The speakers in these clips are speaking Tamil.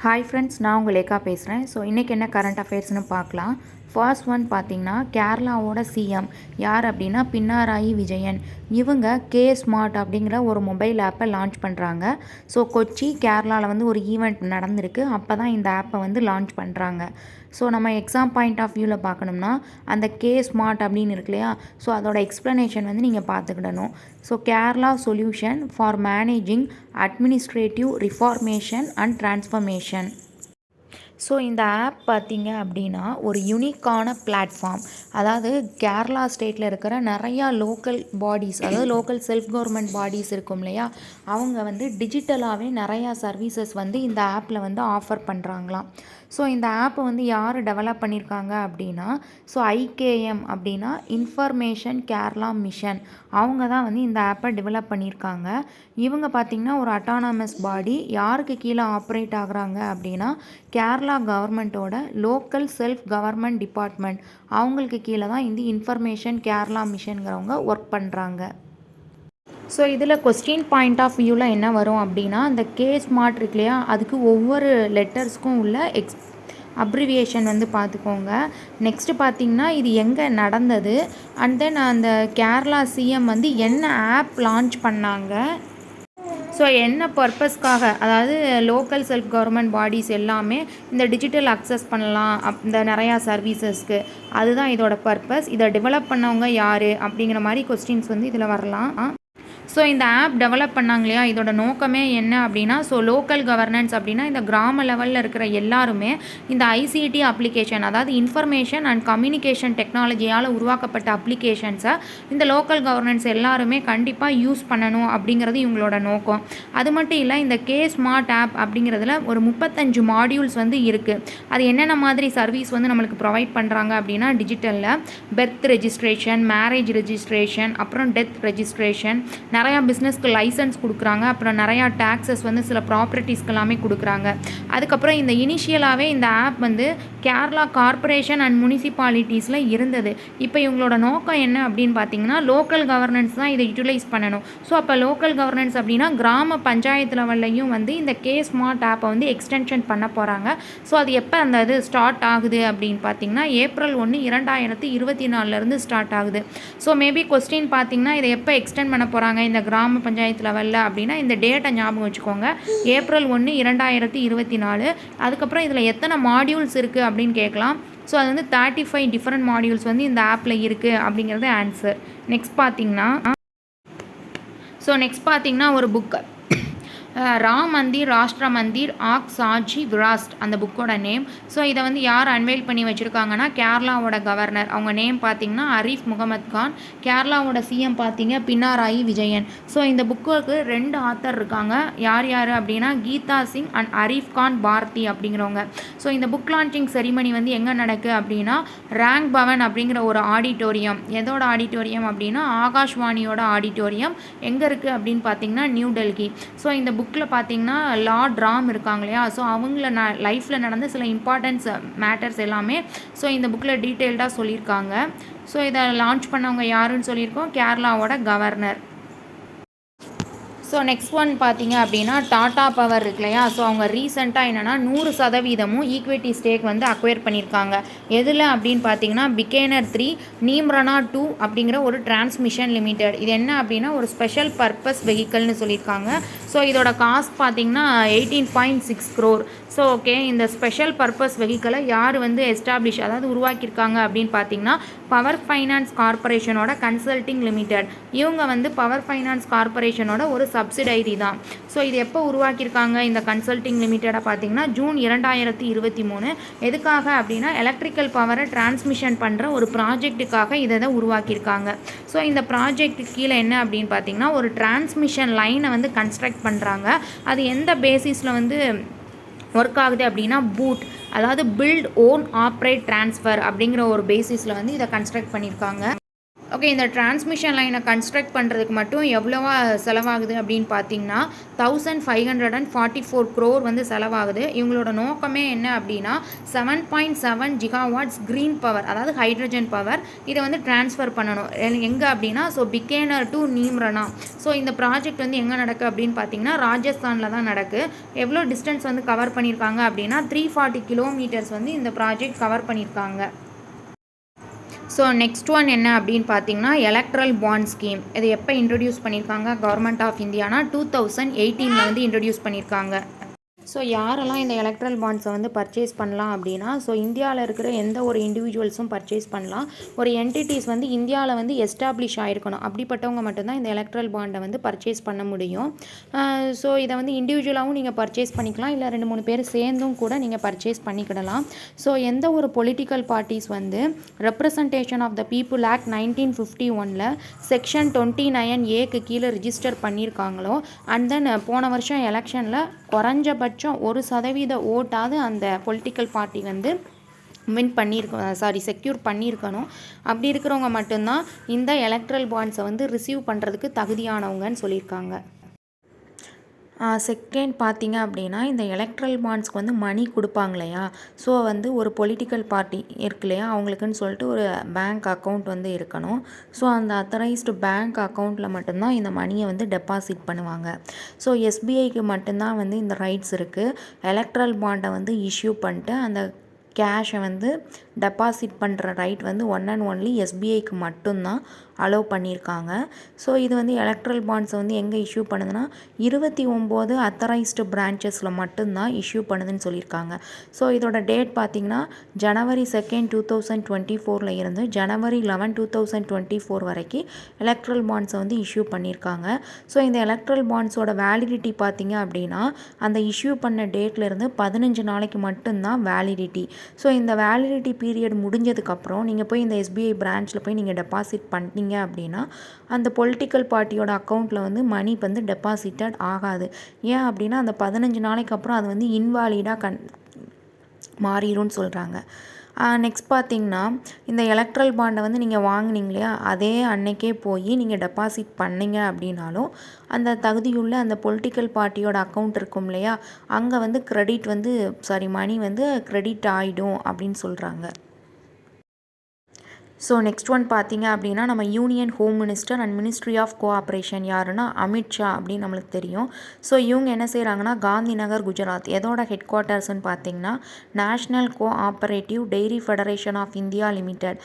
ஹாய் ஃப்ரெண்ட்ஸ், நான் உங்கள் லேக்கா பேசுகிறேன். ஸோ இன்றைக்கி என்ன கரண்ட் அஃபேர்ஸ்னு பார்க்கலாம். ஃபர்ஸ்ட் ஒன் பார்த்திங்கன்னா, கேரளாவோட சிஎம் யார் அப்படின்னா பினராயி விஜயன். இவங்க ஸ்மார்ட் அப்படிங்கிற ஒரு மொபைல் ஆப்பை லான்ச் பண்ணுறாங்க. ஸோ கொச்சி கேரளாவில் வந்து ஒரு ஈவெண்ட் நடந்திருக்கு. அப்போ தான் இந்த ஆப்பை வந்து லான்ச் பண்ணுறாங்க. ஸோ நம்ம எக்ஸாம் பாயிண்ட் ஆஃப் வியூவில் பார்க்கணும்னா அந்த ஸ்மார்ட் அப்படின்னு இருக்கு இல்லையா, ஸோ அதோட எக்ஸ்ப்ளனேஷன் வந்து நீங்கள் பார்த்துக்கிடணும். So Kerala solution for managing administrative reformation and transformation. So இந்த ஆப் பார்த்திங்க அப்படின்னா ஒரு யூனிக்கான பிளாட்ஃபார்ம். அதாவது கேரளா ஸ்டேட்டில் இருக்கிற நிறையா லோக்கல் பாடிஸ், அதாவது லோக்கல் செல்ஃப் கவர்மெண்ட் பாடிஸ் இருக்கும் இல்லையா, அவங்க வந்து டிஜிட்டலாகவே நிறையா சர்வீசஸ் வந்து இந்த ஆப்பில் வந்து ஆஃபர் பண்ணுறாங்களாம். ஸோ இந்த ஆப்பை வந்து யார் டெவலப் பண்ணியிருக்காங்க அப்படின்னா, ஸோ ஐகேஎம் அப்படின்னா இன்ஃபர்மேஷன் கேரளா மிஷன், அவங்க தான் வந்து இந்த ஆப்பை டெவலப் பண்ணியிருக்காங்க. இவங்க பார்த்திங்கன்னா ஒரு அட்டானமஸ் பாடி. யாருக்கு கீழே ஆப்ரேட் ஆகுறாங்க அப்படின்னா கேரளா கவர்மெண்ட்டோட லோக்கல் செல்ஃப் கவர்மெண்ட் டிபார்ட்மெண்ட், அவங்களுக்கு கீழே தான் இந்த இன்ஃபர்மேஷன் கேரளா மிஷன்கிறவங்க ஒர்க் பண்ணுறாங்க. ஸோ இதில் கொஸ்டின் பாயிண்ட் ஆஃப் வியூவில் என்ன வரும் அப்படின்னா, அந்த ஸ்மார்ட் இருக்கு இல்லையா, அதுக்கு ஒவ்வொரு லெட்டர்ஸ்க்கும் உள்ள அப்ரிவியேஷன் வந்து பார்த்துக்கோங்க. நெக்ஸ்ட்டு பார்த்திங்கன்னா இது எங்கே நடந்தது, அண்ட் தென் அந்த கேரளா சிஎம் வந்து என்ன ஆப் லான்ச் பண்ணாங்க, ஸோ என்ன பர்பஸ்க்காக, அதாவது லோக்கல் செல்ஃப் கவர்மெண்ட் பாடிஸ் எல்லாமே இந்த டிஜிட்டல் அக்சஸ் பண்ணலாம் இந்த நிறையா சர்வீசஸ்க்கு, அதுதான் இதோட பர்பஸ். இதை டெவலப் பண்ணவங்க யார் அப்படிங்கிற மாதிரி கொஸ்டின்ஸ் வந்து இதில் வரலாம். ஸோ இந்த ஆப் டெவலப் பண்ணாங்க இல்லையா, இதோட நோக்கமே என்ன அப்படின்னா, ஸோ லோக்கல் கவர்னன்ஸ் அப்படின்னா இந்த கிராம லெவலில் இருக்கிற எல்லாருமே இந்த ஐசிடி அப்ளிகேஷன், அதாவது இன்ஃபர்மேஷன் அண்ட் கம்யூனிகேஷன் டெக்னாலஜியால் உருவாக்கப்பட்ட அப்ளிகேஷன்ஸை இந்த லோக்கல் கவர்னன்ஸ் எல்லாருமே கண்டிப்பாக யூஸ் பண்ணணும் அப்படிங்கிறது இவங்களோட நோக்கம். அது மட்டும் இல்லை, இந்த ஸ்மார்ட் ஆப் அப்படிங்கிறதுல ஒரு 35 மாடியூல்ஸ் வந்து இருக்குது. அது என்னென்ன மாதிரி சர்வீஸ் வந்து நம்மளுக்கு ப்ரொவைட் பண்ணுறாங்க அப்படின்னா, டிஜிட்டலில் பெர்த் ரெஜிஸ்ட்ரேஷன், மேரேஜ் ரெஜிஸ்ட்ரேஷன், அப்புறம் டெத் ரெஜிஸ்ட்ரேஷன், நிறையா பிஸ்னஸ்க்கு லைசன்ஸ் கொடுக்குறாங்க, அப்புறம் நிறையா டேக்ஸஸ் வந்து சில ப்ராப்பர்ட்டிஸ்க்கு எல்லாமே கொடுக்குறாங்க. அதுக்கப்புறம் இந்த இனிஷியலாகவே இந்த ஆப் வந்து கேரளா கார்பரேஷன் அண்ட் முனிசிபாலிட்டிஸில் இருந்தது. இப்போ இவங்களோட நோக்கம் என்ன அப்படின்னு பார்த்தீங்கன்னா, லோக்கல் கவர்னன்ஸ் தான் இதை யூட்டிலைஸ் பண்ணணும். ஸோ அப்போ லோக்கல் கவர்னன்ஸ் அப்படின்னா கிராம பஞ்சாயத்து லெவல்லையும் வந்து இந்த ஸ்மார்ட் ஆப்பை வந்து எக்ஸ்டென்ஷன் பண்ண போகிறாங்க. ஸோ அது எப்போ அந்த இது ஸ்டார்ட் ஆகுது அப்படின்னு பார்த்தீங்கன்னா, ஏப்ரல் 1, 2024 ஸ்டார்ட் ஆகுது. ஸோ மேபி கொஸ்டின் பார்த்தீங்கன்னா, இதை எப்போ எக்ஸ்டெண்ட் பண்ண போகிறாங்க இந்த கிராம பஞ்சாயத்து லெவலில் அப்படின்னா, இந்த டேட்டை ஞாபகம் வச்சுக்கோங்க, ஏப்ரல் 1, 2024. அதுக்கப்புறம் இதில் எத்தனை மாடியூல்ஸ் இருக்குது அப்படின்னு கேட்கலாம். ஸோ அது வந்து 35 டிஃப்ரெண்ட் மாடியூல்ஸ் வந்து இந்த ஆப்பில் இருக்குது அப்படிங்கிறது ஆன்சர். நெக்ஸ்ட் பார்த்திங்கன்னா ஒரு புக்கு, ராம் மந்திர் ராஷ்டிர மந்திர் ஆக் சாஜி விராஸ்ட், அந்த புக்கோட நேம். ஸோ இதை வந்து யார் அன்வைல் பண்ணி வச்சுருக்காங்கன்னா, கேரளாவோட கவர்னர். அவங்க நேம் பார்த்திங்கன்னா அரீஃப் முகமது கான். கேரளாவோட சிஎம் பார்த்திங்க பினராயி விஜயன். ஸோ இந்த புக்குக்கு 2 ஆத்தர் இருக்காங்க. யார் யார் அப்படின்னா, கீதா சிங் அண்ட் அரீஃப் கான் பாரதி அப்படிங்கிறவங்க. ஸோ இந்த புக் லான்ச்சிங் செரிமனி வந்து எங்கே நடக்குது அப்படின்னா, ரேங்க் பவன் அப்படிங்கிற ஒரு ஆடிட்டோரியம். எதோட ஆடிட்டோரியம் அப்படின்னா, ஆகாஷ்வாணியோட ஆடிட்டோரியம். எங்கே இருக்குது அப்படின்னு பார்த்திங்கன்னா, நியூ டெல்லி. ஸோ இந்த புக்கில் பார்த்தீங்கன்னா லார்ட் ராம் இருக்காங்க இல்லையா, ஸோ அவங்கள லைஃப்பில் நடந்த சில இம்பார்ட்டன்ஸ் மேட்டர்ஸ் எல்லாமே ஸோ இந்த புக்கில் டீட்டெயில்டாக சொல்லியிருக்காங்க. ஸோ இதை லான்ச் பண்ணவங்க யாருன்னு சொல்லியிருக்கோம், கேரளாவோட கவர்னர். ஸோ நெக்ஸ்ட் ஒன் பார்த்தீங்க அப்படின்னா, டாடா பவர் இருக்கு இல்லையா, ஸோ அவங்க ரீசெண்டாக என்னென்னா 100% ஈக்விட்டி ஸ்டேக் வந்து அக்வயர் பண்ணியிருக்காங்க. எதில் அப்படின்னு பார்த்தீங்கன்னா, பிகேனர் 3 நீம்ரனா 2 அப்படிங்கிற ஒரு டிரான்ஸ்மிஷன் லிமிடெட். இது என்ன அப்படின்னா ஒரு ஸ்பெஷல் பர்பஸ் வெஹிக்கல்னு சொல்லியிருக்காங்க. ஸோ இதோட காஸ்ட் பார்த்தீங்கன்னா 18.6 crore. ஸோ ஓகே, இந்த ஸ்பெஷல் பர்பஸ் வெஹிக்கலை யார் வந்து எஸ்டாப்ளிஷ், அதாவது உருவாக்கியிருக்காங்க அப்படின்னு பார்த்தீங்கன்னா, பவர் ஃபைனான்ஸ் கார்பரேஷனோட கன்சல்டிங் லிமிடெட். இவங்க வந்து பவர் ஃபைனான்ஸ் கார்பரேஷனோட ஒரு சப்சிடைரி தான். ஸோ இது எப்போ உருவாக்கியிருக்காங்க இந்த கன்சல்டிங் லிமிட்டடாக பார்த்தீங்கன்னா, ஜூன் 2023. எதுக்காக அப்படின்னா, எலக்ட்ரிக்கல் பவரை டிரான்ஸ்மிஷன் பண்ணுற ஒரு ப்ராஜெக்ட்டுக்காக இதை தான் உருவாக்கியிருக்காங்க. ஸோ இந்த ப்ராஜெக்ட்டுக்கு கீழே என்ன அப்படின்னு பார்த்தீங்கன்னா, ஒரு டிரான்ஸ்மிஷன் லைனை வந்து கன்ஸ்ட்ரக்ட் பண்ணுறாங்க. அது எந்த பேசிஸில் வந்து ஒர்க் ஆகுது அப்படின்னா, பூட், அதாவது பில்ட் ஓன் ஆப்ரேட் ட்ரான்ஸ்ஃபர் அப்படிங்கிற ஒரு பேசிஸில் வந்து இதை கன்ஸ்ட்ரக்ட் பண்ணியிருக்காங்க. ஓகே, இந்த டிரான்ஸ்மிஷன் லைனை கன்ஸ்ட்ரக்ட் பண்ணுறதுக்கு மட்டும் எவ்வளோவா செலவாகுது அப்படின்னு பார்த்தீங்கன்னா 1544 crore வந்து செலவாகுது. இவங்களோட நோக்கமே என்ன அப்படின்னா 7.7 ஜிகாவாட்ஸ் க்ரீன் பவர், அதாவது ஹைட்ரஜன் பவர், இதை வந்து ட்ரான்ஸ்ஃபர் பண்ணணும். எங்கே அப்படின்னா பிக்கேனர் டு நீம்ரனா. இந்த ப்ராஜெக்ட் வந்து எங்கே நடக்கு அப்படின்னு பார்த்தீங்கன்னா ராஜஸ்தானில் தான் நடக்கு. எவ்வளோ டிஸ்டன்ஸ் வந்து கவர் பண்ணியிருக்காங்க அப்படின்னா 340 கிலோமீட்டர்ஸ் வந்து இந்த ப்ராஜெக்ட் கவர் பண்ணியிருக்காங்க. நெக்ஸ்ட் ஒன் என்ன அப்படின்னு பார்த்தீங்கன்னா எலக்ட்ரல் பாண்ட் ஸ்கீம். இது எப்போ இன்ட்ரடியூஸ் பண்ணியிருக்காங்க கவர்மெண்ட் ஆஃப் இந்தியானா 2018 வந்து இன்ட்ரடியூஸ் பண்ணியிருக்காங்க. யாரெல்லாம் இந்த எலக்ட்ரல் பாண்ட்ஸை வந்து பர்ச்சேஸ் பண்ணலாம் அப்படின்னா இந்தியாவில் இருக்கிற எந்த ஒரு இண்டிவிஜுவல்ஸும் பர்ச்சேஸ் பண்ணலாம். ஒரு என்டிட்டிஸ் வந்து இந்தியாவில் வந்து எஸ்டாப்ளிஷ் ஆகிருக்கணும். அப்படிப்பட்டவங்க மட்டும்தான் இந்த எலக்ட்ரல் பாண்டை வந்து பர்ச்சேஸ் பண்ண முடியும். இதை வந்து இண்டிவிஜுவலாகவும் நீங்கள் பர்ச்சேஸ் பண்ணிக்கலாம், இல்லை 2-3 பேர் சேர்ந்தும் கூட நீங்கள் பர்ச்சேஸ் பண்ணிக்கிடலாம். எந்த ஒரு பொலிட்டிக்கல் பார்ட்டிஸ் வந்து representation of the people act 1951 section 29A கீழே ரிஜிஸ்டர் பண்ணியிருக்காங்களோ அண்ட் தென் போன வருஷம் எலெக்ஷனில் குறைஞ்சபட்சம் 1% ஓட்டாவது அந்த பொலிட்டிக்கல் பார்ட்டி வந்து செக்யூர் பண்ணியிருக்கணும். அப்படி இருக்கிறவங்க மட்டும்தான் இந்த எலக்ட்ரல் பாண்ட்ஸை வந்து ரிசீவ் பண்ணுறதுக்கு தகுதியானவங்கன்னு சொல்லியிருக்காங்க. செகண்ட் பார்த்தீங்க அப்படின்னா இந்த எலக்ட்ரல் பாண்ட்ஸ்க்கு வந்து மணி கொடுப்பாங்க இல்லையா. வந்து ஒரு பொலிட்டிக்கல் பார்ட்டி இருக்கு இல்லையா, அவங்களுக்குன்னு சொல்லிட்டு ஒரு பேங்க் அக்கௌண்ட் வந்து இருக்கணும். அந்த அத்தரைஸ்டு பேங்க் அக்கௌண்ட்டில் மட்டும்தான் இந்த மணியை வந்து டெபாசிட் பண்ணுவாங்க. எஸ்பிஐக்கு மட்டும்தான் வந்து இந்த ரைட்ஸ் இருக்குது. எலக்ட்ரல் பாண்டை வந்து இஷ்யூ பண்ணிட்டு அந்த கேஷை வந்து டெபாசிட் பண்ணுற ரைட் வந்து ஒன் அண்ட் ஒன்லி எஸ்பிஐக்கு மட்டும்தான் அலோவ் பண்ணியிருக்காங்க. இது வந்து எலக்ட்ரல் பாண்ட்ஸை வந்து எங்கே இஷ்யூ பண்ணுதுன்னா 29 அத்தரைஸ்டு பிரான்ச்சஸில் மட்டும்தான் இஷ்யூ பண்ணுதுன்னு சொல்லியிருக்காங்க. இதோட டேட் பார்த்திங்கன்னா January 2, 2024 இருந்து January 11, 2024 வரைக்கும் எலக்ட்ரல் பாண்ட்ஸை வந்து இஷ்யூ பண்ணியிருக்காங்க. இந்த எலக்ட்ரல் பாண்ட்ஸோட வேலிடிட்டி பார்த்திங்க அப்படின்னா அந்த இஷ்யூ பண்ண டேட்லேருந்து 15 நாளைக்கு மட்டும்தான் வேலிடிட்டி. இந்த வேலிடிட்டி பீரியட் முடிஞ்சதுக்கப்புறம் நீங்கள் போய் இந்த எஸ்பிஐ பிரான்ச்சில் போய் நீங்கள் டெபாசிட் பண்ணிட்டீங்க அப்படின்னா அந்த பொலிட்டிக்கல் பார்ட்டியோட அக்கௌண்ட்டில் வந்து மணி வந்து டெபாசிட்டட் ஆகாது. ஏன் அப்படின்னா அந்த 15 நாளைக்கு அப்புறம் அது வந்து இன்வாலிடாக மாறிடும்னு சொல்கிறாங்க. நெக்ஸ்ட் பார்த்திங்கன்னா இந்த எலக்ட்ரல் பாண்டை வந்து நீங்கள் வாங்கினீங்க இல்லையா, அதே அன்னைக்கே போய் நீங்கள் டெபாசிட் பண்ணிங்க அப்படின்னாலும் அந்த தகுதியுள்ள அந்த பொலிட்டிக்கல் பார்ட்டியோட அக்கௌண்ட் இருக்கும் இல்லையா, அங்கே வந்து மணி வந்து கிரெடிட் ஆகிடும் அப்படின்னு சொல்கிறாங்க. நெக்ஸ்ட் ஒன் பார்த்தீங்க அப்படின்னா நம்ம union home minister and ministry of cooperation யாருன்னா அமித்ஷா அப்படின்னு நம்மளுக்கு தெரியும். இவங்க என்ன செய்கிறாங்கன்னா காந்தி நகர் குஜராத், எதோட ஹெட் குவார்ட்டர்ஸ்ன்னு பார்த்தீங்கன்னா national cooperative dairy federation of India limited.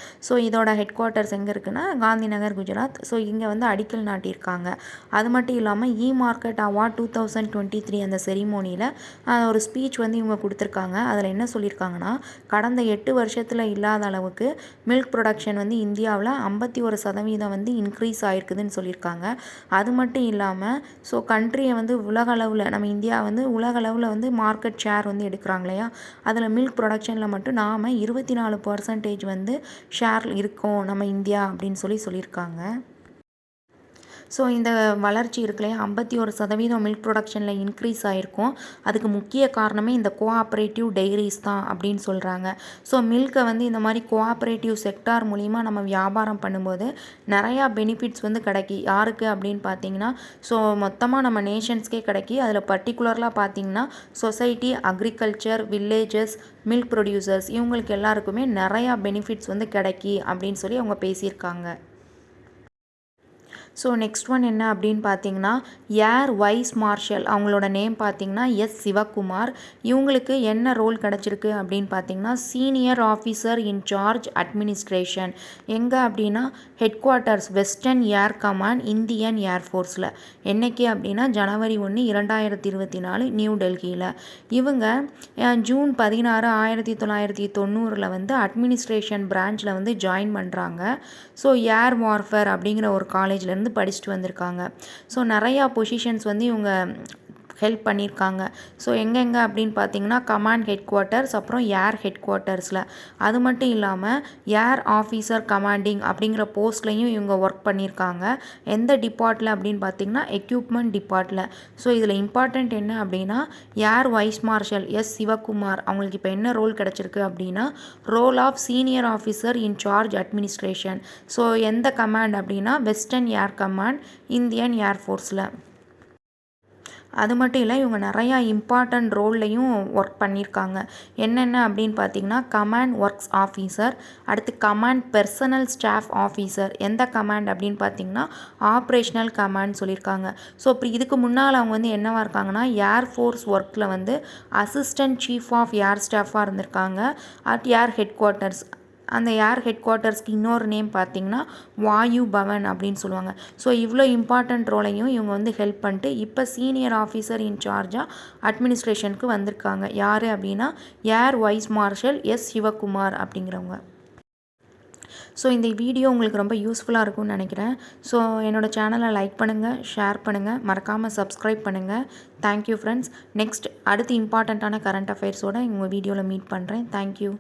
இதோட ஹெட் குவார்ட்டர்ஸ் எங்கே இருக்குன்னா காந்தி நகர் குஜராத். இங்கே வந்து அடிக்கல் நாட்டியிருக்காங்க. அது மட்டும் இல்லாமல் மார்க்கெட் அவார்ட் 2023 அந்த செரிமோனியில் ஒரு ஸ்பீச் வந்து இவங்க கொடுத்துருக்காங்க. அதில் என்ன சொல்லியிருக்காங்கன்னா கடந்த 8 வருஷத்தில் இல்லாத அளவுக்கு மில்க் ப்ரொடக்ஷன் வந்து இந்தியாவில் 51% வந்து இன்க்ரீஸ் ஆகிருக்குதுன்னு சொல்லியிருக்காங்க. அது மட்டும் இல்லாமல் கண்ட்ரியை வந்து உலகளவில் நம்ம இந்தியா வந்து உலகளவில் வந்து மார்க்கெட் ஷேர் வந்து எடுக்கிறாங்க இல்லையா, அதில் மில்க் ப்ரொடக்ஷனில் மட்டும் நாம் 24% வந்து ஷேர் இருக்கோம் நம்ம இந்தியா அப்படின்னு சொல்லியிருக்காங்க. இந்த வளர்ச்சி இருக்குல்லையா 51% மில்க் ப்ரொடக்ஷனில் இன்க்ரீஸ் ஆகிருக்கும். அதுக்கு முக்கிய காரணமே இந்த கோஆப்ரேட்டிவ் டெய்ரிஸ் தான் அப்படின்னு சொல்கிறாங்க. மில்கை வந்து இந்த மாதிரி கோஆப்ரேட்டிவ் செக்டார் மூலிமா நம்ம வியாபாரம் பண்ணும்போது நிறையா பெனிஃபிட்ஸ் வந்து கிடைக்கி. யாருக்கு அப்படின்னு பார்த்தீங்கன்னா மொத்தமாக நம்ம நேஷன்ஸ்க்கே கிடைக்கி. அதில் பர்டிகுலர்லாம் பார்த்தீங்கன்னா society, agriculture, villages, milk producers இவங்களுக்கு எல்லாருக்குமே நிறையா பெனிஃபிட்ஸ் வந்து கிடைக்கி அப்படின்னு சொல்லி அவங்க பேசியிருக்காங்க. நெக்ஸ்ட் ஒன் என்ன அப்படின்னு பார்த்தீங்கன்னா ஏர் வைஸ் மார்ஷல், அவங்களோட நேம் பார்த்தீங்கன்னா சிவகுமார். இவங்களுக்கு என்ன ரோல் கிடச்சிருக்கு அப்படின்னு பார்த்தீங்கன்னா senior officer in charge administration. எங்கே அப்படின்னா head quarters western air command Indian ஏர்ஃபோர்ஸில். என்னைக்கு அப்படின்னா January 1, 2024 நியூ டெல்லியில். இவங்க June 16, 1990 வந்து அட்மினிஸ்ட்ரேஷன் பிரான்ச்சில் வந்து ஜாயின் பண்ணுறாங்க. ஏர் வார்ஃபேர் அப்படிங்கிற ஒரு காலேஜ்லேருந்து படிச்சுட்டு வந்திருக்காங்க. நிறையா பொசிஷன்ஸ் வந்து இவங்க ஹெல்ப் பண்ணியிருக்காங்க. ஸோ எங்கெங்கே அப்படின்னு பார்த்தீங்கன்னா கமாண்ட் ஹெட் குவார்ட்டர்ஸ், அப்புறம் ஏர் ஹெட் குவார்ட்டர்ஸில். அது மட்டும் இல்லாமல் ஏர் ஆஃபீஸர் கமாண்டிங் அப்படிங்கிற போஸ்ட்லேயும் இவங்க ஒர்க் பண்ணியிருக்காங்க. எந்த டிபார்ட்டில் அப்படின்னு பார்த்தீங்கன்னா எக்யூப்மெண்ட் டிபார்ட்டில். ஸோ இதில் இம்பார்ட்டண்ட் என்ன அப்படின்னா air vice marshal S Sivakumar அவங்களுக்கு இப்போ என்ன ரோல் கிடச்சிருக்கு அப்படின்னா role of senior officer in charge administration. So எந்த கமாண்ட் அப்படின்னா வெஸ்டர்ன் ஏர் கமாண்ட், இந்தியன் ஏர்ஃபோர்ஸில். அது மட்டும் இல்லை, இவங்க நிறையா இம்பார்ட்டண்ட் ரோல்லையும் ஒர்க் பண்ணியிருக்காங்க. என்னென்ன அப்படின்னு பார்த்தீங்கன்னா கமாண்ட் ஒர்க்ஸ் ஆஃபீஸர், அடுத்து கமாண்ட் பெர்சனல் ஸ்டாஃப் ஆஃபீஸர். எந்த கமாண்ட் அப்படின்னு பார்த்தீங்கன்னா ஆப்ரேஷனல் கமாண்ட் சொல்லியிருக்காங்க. ஸோ இப்படி இதுக்கு முன்னால் அவங்க வந்து என்னவாக இருக்காங்கன்னா ஏர்ஃபோர்ஸ் ஒர்க்கில் வந்து அசிஸ்டன்ட் சீஃப் ஆஃப் ஏர் ஸ்டாஃபாக இருந்திருக்காங்க அட் ஏர் ஹெட் குவார்ட்டர்ஸ். அந்த ஏர் ஹெட் குவார்ட்டர்ஸ்க்கு இன்னொரு நேம் பார்த்திங்கன்னா வாயு பவன் அப்படின்னு சொல்லுவாங்க. ஸோ இவ்வளோ இம்பார்ட்டண்ட் ரோலையும் இவங்க வந்து ஹெல்ப் பண்ணிட்டு இப்போ சீனியர் ஆஃபீஸர் இன்சார்ஜாக அட்மினிஸ்ட்ரேஷனுக்கு வந்திருக்காங்க. யார் அப்படின்னா air vice marshal S Sivakumar அப்படிங்கிறவங்க. ஸோ இந்த வீடியோ உங்களுக்கு ரொம்ப யூஸ்ஃபுல்லாக இருக்கும்னு நினைக்கிறேன். ஸோ என்னோடய சேனலை லைக் பண்ணுங்கள், ஷேர் பண்ணுங்கள், மறக்காமல் சப்ஸ்கிரைப் பண்ணுங்கள். Thank you friends. நெக்ஸ்ட் அடுத்து இம்பார்ட்டண்ட்டான கரண்ட் அஃபேர்ஸோடு உங்கள் வீடியோவில் மீட் பண்ணுறேன். தேங்க்யூ.